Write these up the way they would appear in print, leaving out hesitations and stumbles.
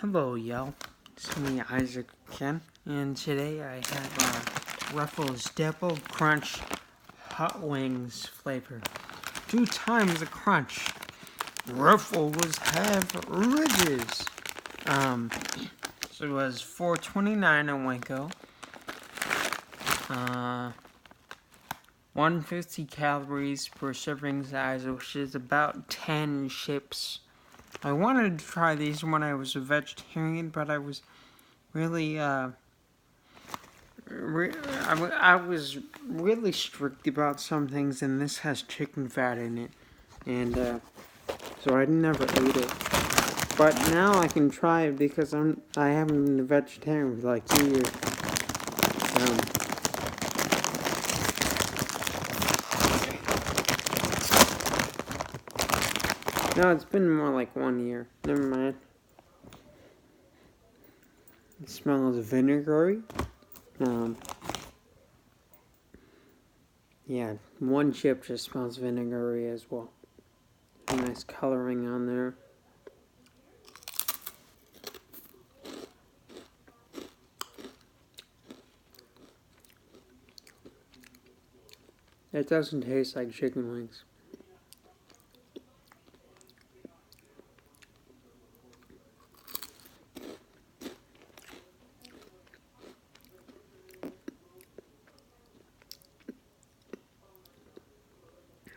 Hello, y'all. It's me, Isaac, again, and today I have Ruffles Double Crunch Hot Wings flavor. 2 times the crunch. Ruffles have ridges. So it was $4.29 on Waco. 150 calories per serving size, which is about 10 chips. I wanted to try these when I was a vegetarian, but I was really, I was really strict about some things, and this has chicken fat in it, and so I never ate it. But now I can try it because I haven't been a vegetarian for like 2 years. No, it's been more like 1 year. Never mind. It smells vinegary. Yeah, one chip just smells vinegary as well. Nice coloring on there. It doesn't taste like chicken wings.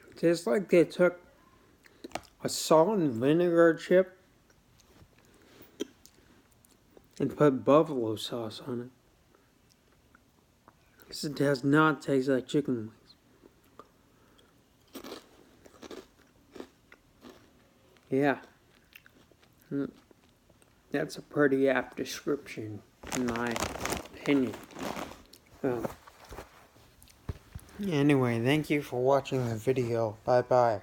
It tastes like they took a salt and vinegar chip and put buffalo sauce on it. Because it does not taste like chicken wings. Yeah. That's a pretty apt description, in my opinion. Anyway, thank you for watching the video. Bye-bye.